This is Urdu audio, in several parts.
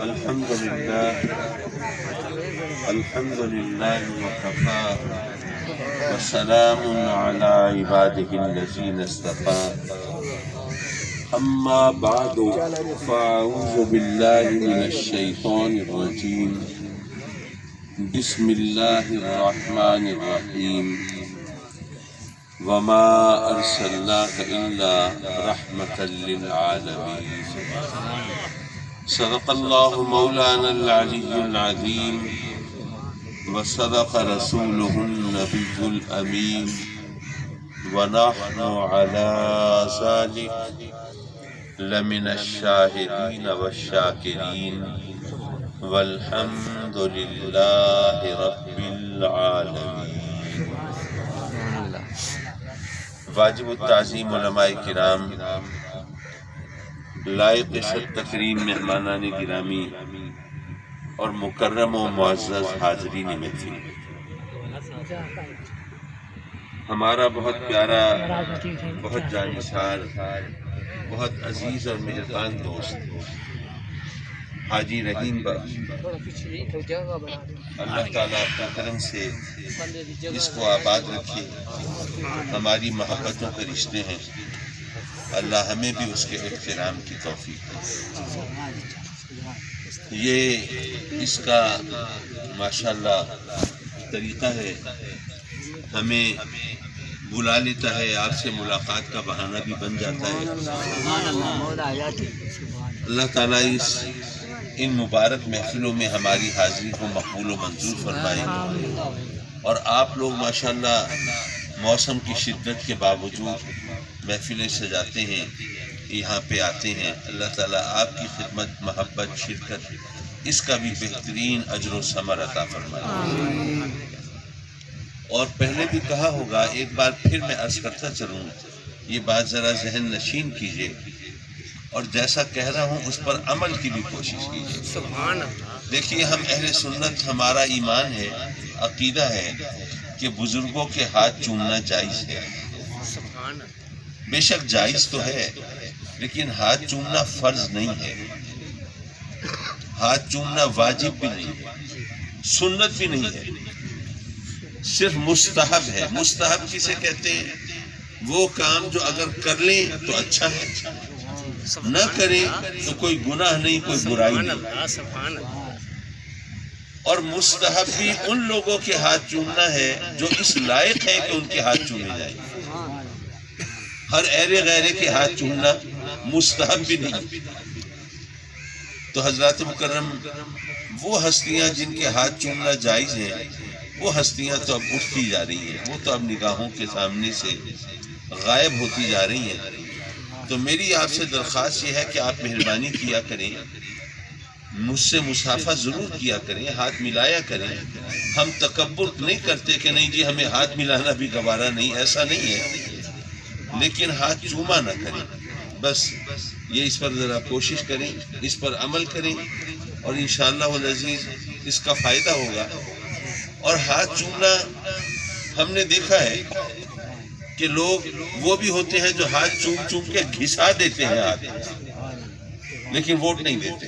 الحمد لله وكفى وسلام على عباده الذين اصطفى أما بعد فأعوذ بالله من الشيطان الرجيم بسم الله الرحمن الرحيم وما أرسلناك إلا رحمة للعالمين صدق الله مولانا العلي العظيم وصدق رسوله النبي الأمين ونحن على ذلك لمن الشاهدين والشاكرين والحمد لله رب العالمين. واجب التعظیم علماء کرام، لائق عزت تکریم مہمانان گرامی اور مکرم و معزز حاضرین محفل، ہمارا بہت پیارا، بہت جانشار، بہت عزیز اور مہربان دوست حاجی رحیم بخش، اللہ تعالیٰ اپنے کرم سے اس کو آباد رکھے. ہماری محبتوں کے رشتے ہیں، اللہ ہمیں بھی اس کے احترام کی توفیق دے. یہ اس کا ماشاءاللہ طریقہ ہے، ہمیں بلا لیتا ہے، آپ سے ملاقات کا بہانہ بھی بن جاتا ہے. اللہ تعالیٰ ان مبارک محفلوں میں ہماری حاضری کو مقبول و منظور فرمائے، اور آپ لوگ ماشاءاللہ موسم کی شدت کے باوجود محفلیں سجاتے ہیں، یہاں پہ آتے ہیں. اللہ تعالیٰ آپ کی خدمت، محبت، شرکت، اس کا بھی بہترین اجر و ثمر عطا فرمائے. اور پہلے بھی کہا ہوگا، ایک بار پھر میں عرض کرتا چلوں، یہ بات ذرا ذہن نشین کیجئے، اور جیسا کہہ رہا ہوں اس پر عمل کی بھی کوشش کیجئے. دیکھیے، ہم اہل سنت، ہمارا ایمان ہے، عقیدہ ہے کہ بزرگوں کے ہاتھ چومنا جائز ہے. بے شک جائز تو ہے، لیکن ہاتھ چومنا فرض نہیں ہے، ہاتھ چومنا واجب بھی نہیں ہے، سنت بھی نہیں ہے، صرف مستحب ہے. مستحب کسے کہتے ہیں؟ وہ کام جو اگر کر لیں تو اچھا ہے، نہ کریں تو کوئی گناہ نہیں، کوئی برائی نہیں. اور مستحب بھی ان لوگوں کے ہاتھ چومنا ہے جو اس لائق ہے کہ ان کے ہاتھ چومے جائیں. ہر ایرے غیرے کے ہاتھ چومنا مستحب بھی نہیں. تو حضرات مکرم، وہ ہستیاں جن کے ہاتھ چومنا جائز ہے، وہ ہستیاں تو اب اٹھتی جا رہی ہیں، وہ تو اب نگاہوں کے سامنے سے غائب ہوتی جا رہی ہیں. تو میری آپ سے درخواست یہ ہے کہ آپ مہربانی کیا کریں، مجھ سے مصافحہ ضرور کیا کریں، ہاتھ ملایا کریں. ہم تکبر نہیں کرتے کہ نہیں جی ہمیں ہاتھ ملانا بھی گوارا نہیں، ایسا نہیں ہے، لیکن ہاتھ چوما نہ کریں. بس یہ اس پر ذرا کوشش کریں، اس پر عمل کریں، اور انشاءاللہ العزیز اس کا فائدہ ہوگا. اور ہاتھ چومنا ہم نے دیکھا ہے کہ لوگ وہ بھی ہوتے ہیں جو ہاتھ چوم چوم کے گھسا دیتے ہیں ہاتھ، لیکن ووٹ نہیں دیتے.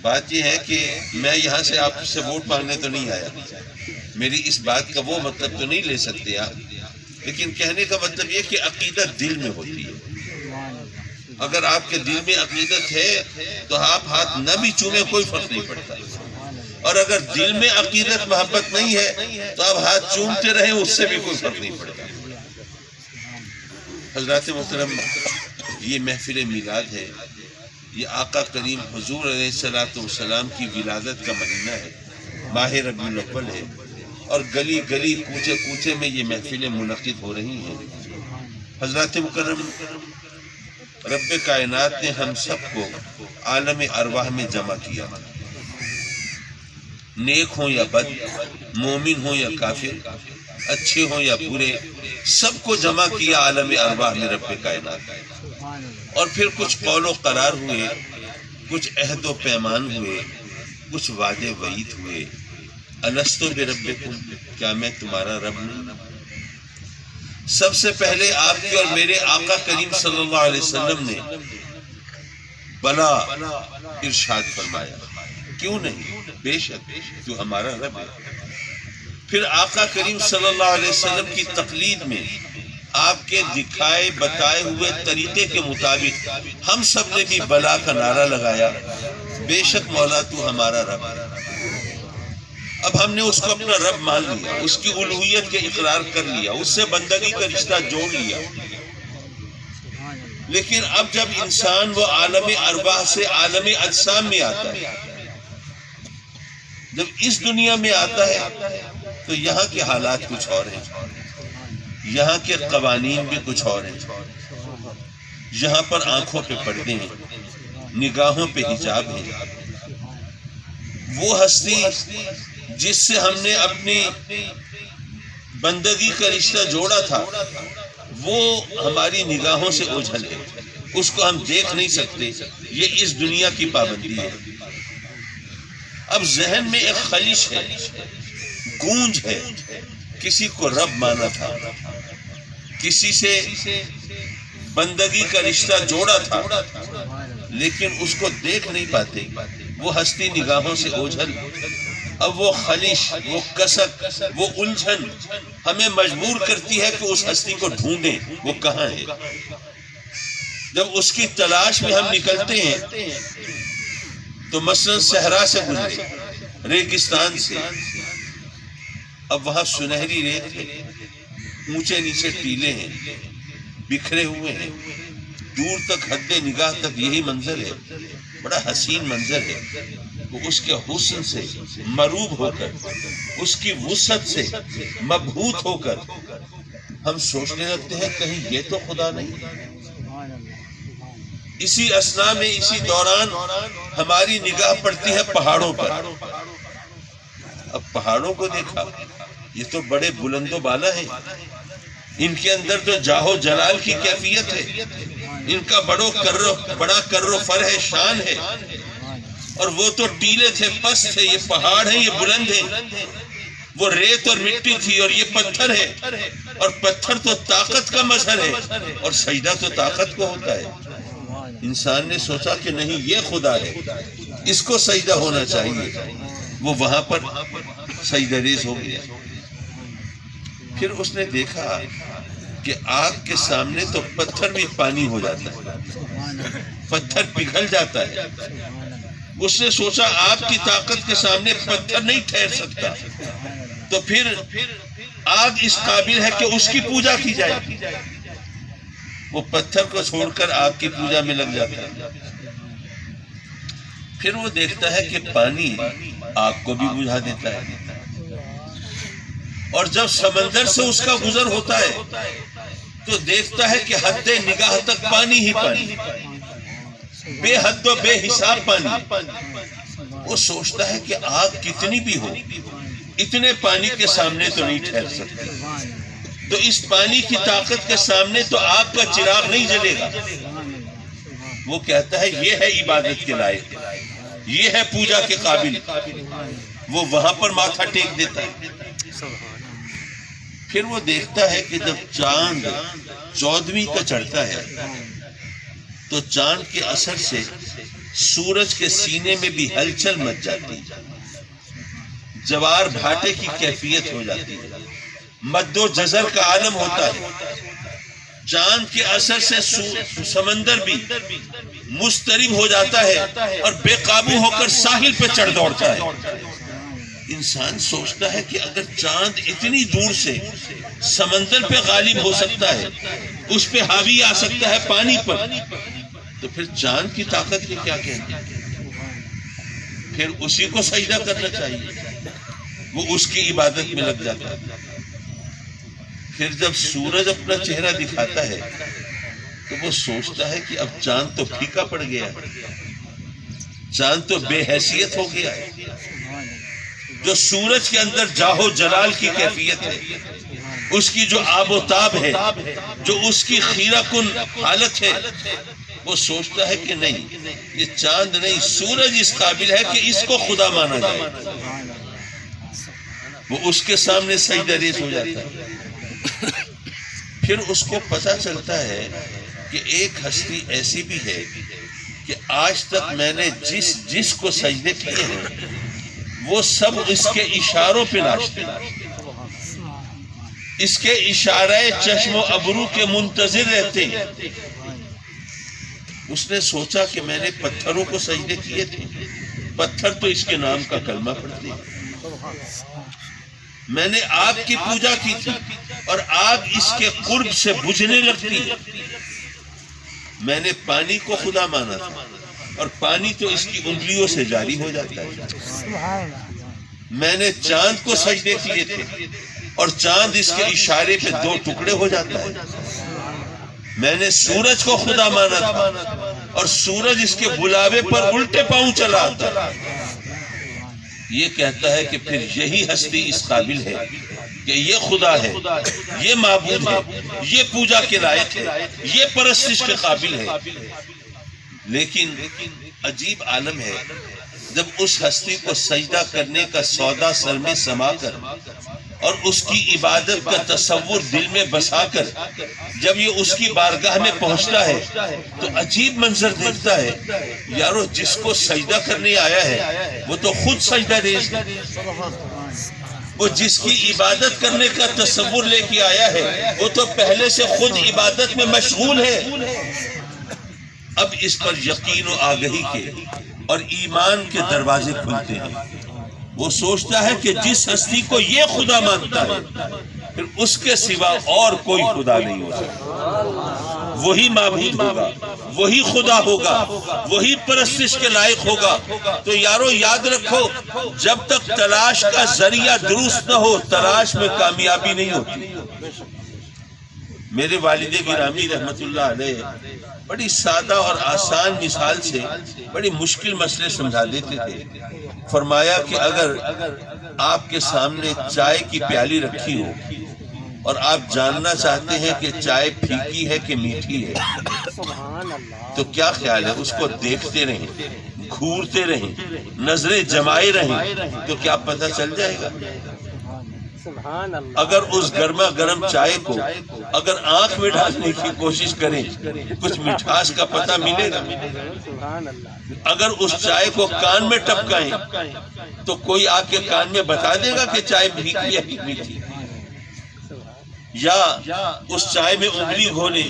بات یہ ہے کہ میں یہاں سے آپ سے ووٹ مانگنے تو نہیں آیا، میری اس بات کا وہ مطلب تو نہیں لے سکتے آپ، لیکن کہنے کا مطلب یہ کہ عقیدت دل میں ہوتی ہے. اگر آپ کے دل میں عقیدت ہے تو آپ ہاتھ نہ بھی چومیں، کوئی فرق نہیں پڑتا. اور اگر دل میں عقیدت، محبت نہیں ہے تو آپ ہاتھ چومتے رہیں، اس سے بھی کوئی فرق نہیں پڑتا. حضرات محترم، یہ محفل میلاد ہے، یہ آقا کریم حضور علیہ السلام کی ولادت کا مہینہ ہے، ماہ ربیع الاول ہے، اور گلی گلی، کوچے کوچے میں یہ محفلیں منعقد ہو رہی ہیں. حضرات مکرم، رب کائنات نے ہم سب کو عالم ارواح میں جمع کیا، نیک ہوں یا بد، مومن ہوں یا کافر، اچھے ہوں یا برے، سب کو جمع کیا عالم ارواح میں رب کائنات. اور پھر کچھ قول و قرار ہوئے، کچھ عہد و پیمان ہوئے، کچھ وعدے وعید ہوئے. الستو بربکم، کیا میں تمہارا رب نہیں؟ سب سے پہلے آپ کے اور میرے آقا کریم صلی اللہ علیہ وسلم نے بلا ارشاد فرمایا، کیوں نہیں، بے شک تو ہمارا رب ہے۔ پھر آقا کریم صلی اللہ علیہ وسلم کی تقلید میں آپ کے دکھائے بتائے ہوئے طریقے کے مطابق ہم سب نے بھی بلا کا نعرہ لگایا، بے شک مولا تو ہمارا رب ہے۔ اب ہم نے اس کو اپنا رب مان لیا، اس کی الوہیت کے اقرار کر لیا، اس سے بندگی کا رشتہ جوڑ لیا۔ لیکن اب جب انسان وہ عالم ارواح سے عالم اجسام میں آتا ہے، جب اس دنیا میں آتا ہے تو یہاں کے حالات کچھ اور ہیں، یہاں کے قوانین بھی کچھ اور ہیں۔ یہاں پر آنکھوں پہ پردے ہیں، نگاہوں پہ حجاب ہے۔ وہ ہستی جس سے ہم نے اپنی بندگی کا رشتہ جوڑا تھا وہ ہماری نگاہوں سے اوجھل ہے، اس کو ہم دیکھ نہیں سکتے، یہ اس دنیا کی پابندی ہے۔ اب ذہن میں ایک خلش ہے، گونج ہے، کسی کو رب مانا تھا، کسی سے بندگی کا رشتہ جوڑا تھا، لیکن اس کو دیکھ نہیں پاتے، وہ ہستی نگاہوں سے اوجھل۔ اب وہ خلش، وہ کسک، وہ الجھن ہمیں مجبور کرتی ہے کہ اس ہستی کو ڈھونڈیں، وہ کہاں ہے۔ جب اس کی تلاش میں ہم نکلتے ہیں تو مثلا صحرا سے گزرے، ریگستان سے، اب وہاں سنہری ریت ہے، اونچے نیچے ٹیلے ہیں، بکھرے ہوئے ہیں، دور تک حد نگاہ تک یہی منظر ہے، بڑا حسین منظر ہے۔ وہ اس کے حسن سے مروب ہو کر، اس کی وسعت سے مبہوت ہو کر ہم سوچنے لگتے ہیں کہیں یہ تو خدا نہیں۔ اسی اثنا میں، اسی دوران ہماری نگاہ پڑتی ہے پہاڑوں پر۔ اب پہاڑوں کو دیکھا، یہ تو بڑے بلند و بالا ہیں، ان کے اندر تو جاہو جلال کی کیفیت ہے، ان کا بڑا کر و فر ہے، شان ہے۔ اور وہ تو ٹیلے تھے، پست تھے، یہ پہاڑ ہیں، یہ بلند ہیں۔ وہ ریت اور مٹی تھی اور یہ پتھر ہے، اور پتھر تو طاقت کا مظہر ہے، اور سجدہ تو طاقت کو ہوتا ہے۔ انسان نے سوچا کہ نہیں، یہ خدا ہے، اس کو سجدہ ہونا چاہیے۔ وہ وہاں پر سجدہ ریز ہو گیا۔ پھر اس نے دیکھا کہ آگ کے سامنے تو پتھر بھی پانی ہو جاتا ہے، پتھر پگھل جاتا ہے۔ اس نے سوچا آگ کی طاقت کے سامنے پتھر نہیں ٹھہر سکتا، تو پھر آگ اس قابل ہے کہ اس کی پوجا کی جائے۔ وہ پتھر کو چھوڑ کر آگ کی پوجا میں لگ جاتا ہے۔ پھر وہ دیکھتا ہے کہ پانی آگ کو بھی بجھا دیتا ہے، اور جب سمندر سے اس کا گزر ہوتا ہے تو دیکھتا ہے کہ حد نگاہ تک پانی ہی پانی، بے حد و بے حساب پانی۔ وہ سوچتا ہے کہ آگ کتنی بھی ہو، اتنے پانی کے سامنے تو نہیں ٹھہر سکتی، تو اس پانی کی طاقت کے سامنے تو آگ کا چراغ نہیں جلے گا۔ وہ کہتا ہے یہ ہے عبادت کے لائق، یہ ہے پوجا کے قابل۔ وہ وہاں پر ماتھا ٹیک دیتا ہے۔ پھر وہ دیکھتا ہے کہ جب چاند 14ویں کا چڑھتا ہے تو چاند کے اثر سے سورج کے سینے میں بھی ہلچل مچ جاتی ہے، جوار بھاٹے کی کیفیت ہو جاتی ہے، مد و جزر کا عالم ہوتا ہے۔ چاند کے اثر سے سمندر بھی مضطرب ہو جاتا ہے اور بے قابو ہو کر ساحل پہ چڑھ دوڑتا ہے۔ انسان سوچتا ہے کہ اگر چاند اتنی دور سے سمندر پہ غالب ہو سکتا ہے، اس پہ حاوی آ سکتا ہے پانی پر، تو پھر چاند کی طاقت کے کیا کہنا؟ پھر اسی کو سجدہ کرنا چاہیے۔ وہ اس کی عبادت میں لگ جاتا ہے۔ پھر جب سورج اپنا چہرہ دکھاتا ہے تو وہ سوچتا ہے کہ اب چاند تو پھیکا پڑ گیا، چاند تو بے حیثیت ہو گیا۔ جو سورج کے اندر جاہو جلال کی کیفیت ہے، اس کی جو آب و تاب ہے، جو اس کی خیرہ کن حالت ہے، وہ سوچتا ہے کہ نہیں، یہ چاند نہیں، سورج اس قابل ہے کہ اس کو خدا مانا جائے۔ وہ اس کے سامنے سجدہ ریز ہو جاتا ہے۔ پھر اس کو پتہ چلتا ہے کہ ایک ہستی ایسی بھی ہے کہ آج تک میں نے جس کو سجدے کیے ہیں وہ سب اس کے اشاروں پہ ناچتے ہیں، اس کے اشارے چشم و ابرو کے منتظر رہتے ہیں۔ اس نے سوچا کہ میں نے پتھروں کو سجدے کیے تھے، پتھر تو اس کے نام کا کلمہ پڑھتے ہیں۔ میں نے آگ کی پوجا کی تھی اور آگ اس کے قرب سے بجھنے لگتی ہے۔ میں نے پانی کو خدا مانا تھا اور پانی تو اس کی انگلیوں سے جاری ہو جاتا ہے۔ میں نے چاند کو سجدے کیے تھے اور چاند اس کے اشارے پہ 2 ٹکڑے ہو جاتا ہے۔ میں نے سورج کو خدا مانا تھا اور سورج اس کے بلاوے پر الٹے پاؤں چلا آتا ہے۔ یہ کہتا ہے کہ پھر یہی ہستی اس قابل ہے کہ یہ خدا ہے، یہ معبود ہے، یہ پوجا کے لائق ہے، یہ پرستش کے قابل ہے۔ لیکن عجیب عالم ہے، جب اس ہستی کو سجدہ کرنے کا سودا سر میں سما کر اور اس کی عبادت کا تصور دل میں بسا کر جب یہ اس کی بارگاہ میں پہنچتا ہے تو عجیب منظر دیکھتا ہے۔ یارو جس کو سجدہ کرنے آیا ہے وہ تو خود سجدہ ریز ہے، وہ جس کی عبادت کرنے کا تصور لے کے آیا ہے وہ تو پہلے سے خود عبادت میں مشغول ہے۔ اب اس پر یقین و آگہی کے اور ایمان کے دروازے کھلتے ہیں۔ وہ سوچتا ہے کہ جس ہستی کو یہ خدا مانتا ہے پھر اس کے سوا اور کوئی خدا نہیں ہو سکتا، وہی معبود ہوگا، وہی خدا ہوگا، وہی پرستش کے لائق ہوگا۔ تو یارو یاد رکھو، جب تک تلاش کا ذریعہ درست نہ ہو تلاش میں کامیابی نہیں ہوتی۔ میرے والد گرامی رحمت اللہ علیہ بڑی سادہ اور آسان مثال سے بڑی مشکل مسئلے سمجھا دیتے تھے۔ فرمایا کہ اگر آپ کے سامنے چائے کی پیالی رکھی ہو اور آپ جاننا چاہتے ہیں کہ چائے پھیکی ہے کہ میٹھی ہے تو کیا خیال ہے؟ اس کو دیکھتے رہیں، گھورتے رہیں، نظریں جمائے رہیں تو کیا پتہ چل جائے گا؟ اگر اس گرما گرم چائے کو اگر آنکھ میں ڈالنے کی کوشش کریں کچھ مٹھاس کا پتہ ملے گا۔ اگر اس چائے کو کان میں ٹپکائیں تو کوئی آ کے کان میں بتا دے گا کہ چائے پھیکی ہے کہ میٹھی؟ یا اس چائے میں انگلی گھولے؟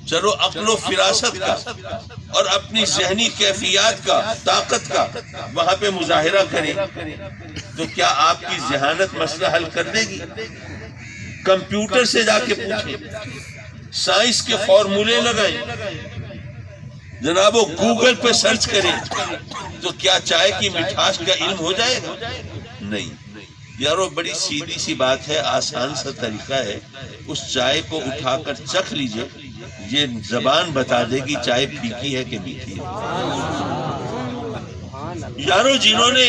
چلو عقل و فراست کا اور اپنی ذہنی کیفیات کا، طاقت کا وہاں پہ مظاہرہ کریں تو کیا آپ کی ذہانت مسئلہ حل کر دے گی؟ کمپیوٹر سے جا کے پوچھیں، سائنس کے فارمولے لگائیں، جناب وہ گوگل پہ سرچ کریں تو کیا چائے کی مٹھاس کا علم ہو جائے گا؟ نہیں یارو، بڑی سیدھی سی بات ہے، آسان سا طریقہ ہے۔ اس چائے کو اٹھا کر چکھ لیجئے، یہ زبان بتا دے گی چائے پھیکی ہے کہ میٹھی ہے۔ یارو جنہوں نے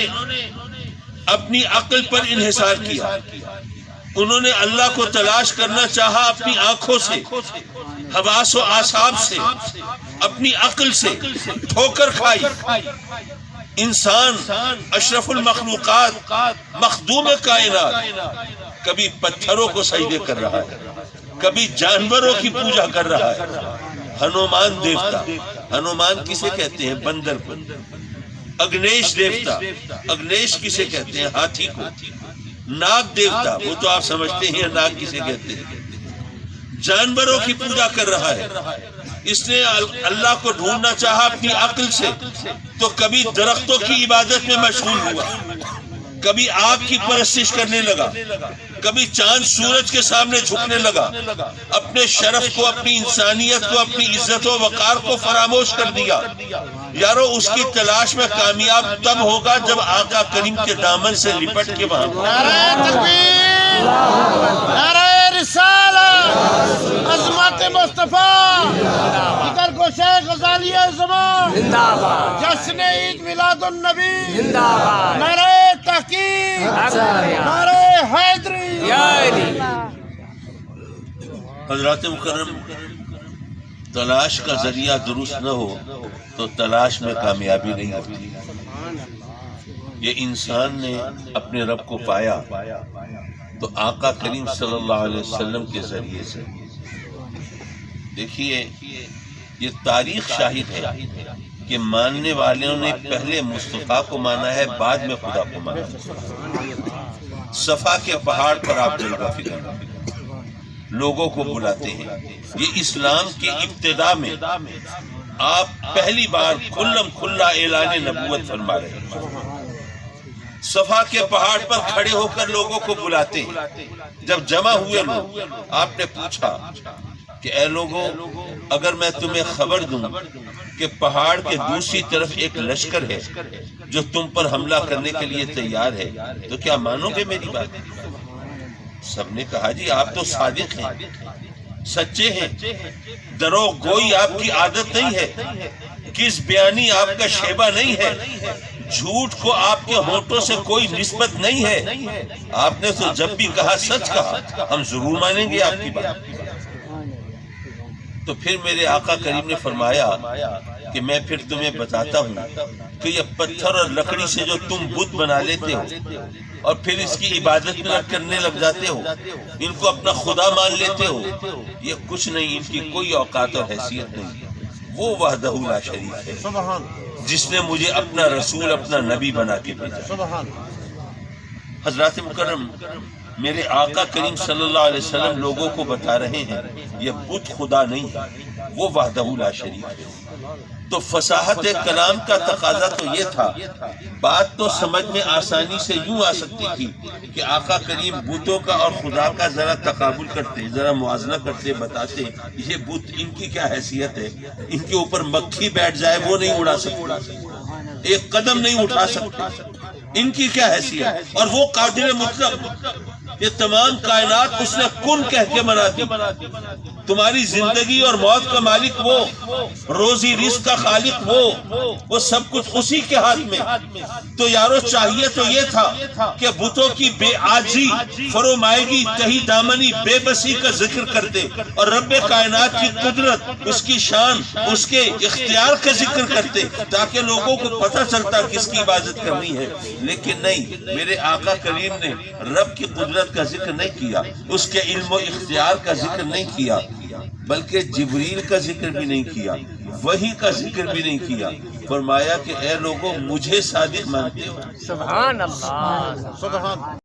اپنی عقل پر انحصار کیا، انہوں نے اللہ کو تلاش کرنا چاہا اپنی آنکھوں سے، حواس و اعصاب سے، اپنی عقل سے، ٹھوکر کھائی۔ انسان اشرف المخلوقات، مخدوم کائنات، کبھی پتھروں کو سجدے کر رہا ہے، کبھی جانوروں کی پوجا کر رہا ہے۔ ہنومان دیوتا، ہنومان کسے کہتے ہیں؟ بندر کو۔ اگنیش دیوتا، اگنیش کسے کہتے ہیں؟ ہاتھی کو۔ ناگ دیوتا، وہ تو آپ سمجھتے ہیں ناگ کسے کہتے ہیں۔ جانوروں کی پوجا کر رہا ہے۔ اس نے اللہ کو ڈھونڈنا چاہا اپنی عقل سے تو کبھی درختوں کی عبادت میں مشغول ہوا، کبھی آگ کی پرستش کرنے لگا، کبھی چاند سورج کے سامنے جھکنے لگا، اپنے شرف کو، اپنی انسانیت کو، اپنی عزت و وقار کو فراموش کر دیا۔ یارو اس کی تلاش میں کامیاب تب ہوگا جب آقا کریم کے دامن سے لپٹ کے وہاں۔ نعرہ تکبیر، نعرہ رسالت، عظمت مصطفیٰ، ادھر کو شیخ غزالی زمان، جشن عید میلاد النبی، نعرہ تحقیق، نعرہ حیدری۔ حضرات مکرم، تلاش کا ذریعہ درست نہ ہو تو تلاش میں کامیابی نہیں ہوتی۔ یہ انسان نے اپنے رب کو پایا تو آقا کریم صلی اللہ علیہ وسلم کے ذریعے سے۔ دیکھیے یہ تاریخ شاہد ہے کہ ماننے والوں نے پہلے مصطفیٰ کو مانا ہے، بعد میں خدا کو مانا ہے۔ صفا کے پہاڑ پر آپ جلوہ فکر لوگوں کو بلاتے ہیں۔ یہ اسلام کی ابتدا میں آپ پہلی بار کھلم کھلا اعلان نبوت فرما رہے ہیں۔ صفا کے پہاڑ پر کھڑے ہو کر لوگوں کو بلاتے ہیں۔ جب جمع ہوئے لوگ، آپ نے پوچھا کہ اے لوگوں، اگر میں تمہیں خبر دوں کہ پہاڑ کے دوسری طرف ایک لشکر ہے جو تم پر حملہ کرنے کے لیے تیار ہے، تو کیا مانو گے میری بات؟ سب نے کہا جی آپ تو صادق ہیں، سچے ہیں، دروغ گوئی آپ کی عادت نہیں ہے، کس بیانی آپ کا شیبہ نہیں ہے، جھوٹ کو آپ کے ہونٹوں سے کوئی نسبت نہیں ہے۔ آپ نے تو جب بھی کہا سچ کہا، ہم ضرور مانیں گے آپ کی بات۔ تو پھر میرے آقا کریم نے فرمایا کہ میں پھر تمہیں بتاتا ہوں کہ یہ پتھر اور لکڑی سے جو تم بت بنا لیتے ہو اور پھر اس کی عبادت کرنے لگ جاتے ہو، ان کو اپنا خدا مان لیتے ہو، یہ کچھ نہیں، ان کی کوئی اوقات اور حیثیت نہیں۔ وہ وحدہ لا شریک ہے جس نے مجھے اپنا رسول، اپنا نبی بنا کے بھیجا۔ حضرات مکرم، میرے آقا کریم صلی اللہ علیہ وسلم لوگوں کو بتا رہے ہیں یہ بت خدا نہیں ہے، وہ وحدہ لا شریک ہے۔ تو فصاحت کلام کا تقاضا تو یہ تھا، بات تو سمجھ میں آسانی سے یوں آ سکتی تھی کہ آقا کریم بتوں کا اور خدا کا ذرا تقابل کرتے، ذرا موازنہ کرتے، بتاتے یہ بت ان کی کیا حیثیت ہے، ان کے اوپر مکھی بیٹھ جائے وہ نہیں اڑا سکتے، ایک قدم نہیں اٹھا سکتے، ان کی کیا حیثیت، اور وہ قادر مطلق، یہ تمام کائنات اس نے کن کہہ کے بنا دی۔ تمہاری زندگی اور موت کا مالک وہ، روزی رزق کا خالق وہ سب کچھ اسی کے ہاتھ میں۔ تو یارو چاہیے تو یہ تھا کہ بتوں کی بے عاجزی، فرومائیگی، تہی دامنی، بے بسی کا ذکر کرتے اور رب کائنات کی قدرت، اس کی شان، اس کے اختیار کا ذکر کرتے تاکہ لوگوں کو پتہ چلتا کس کی عبادت کرنی ہے۔ لیکن نہیں، میرے آقا کریم نے رب کی قدرت کا ذکر نہیں کیا، اس کے علم و اختیار کا ذکر نہیں کیا، بلکہ جبریل کا ذکر بھی نہیں کیا، وحی کا ذکر بھی نہیں کیا۔ فرمایا کہ اے لوگوں، مجھے صادق مانتے ہو؟ سبحان اللہ، سبحان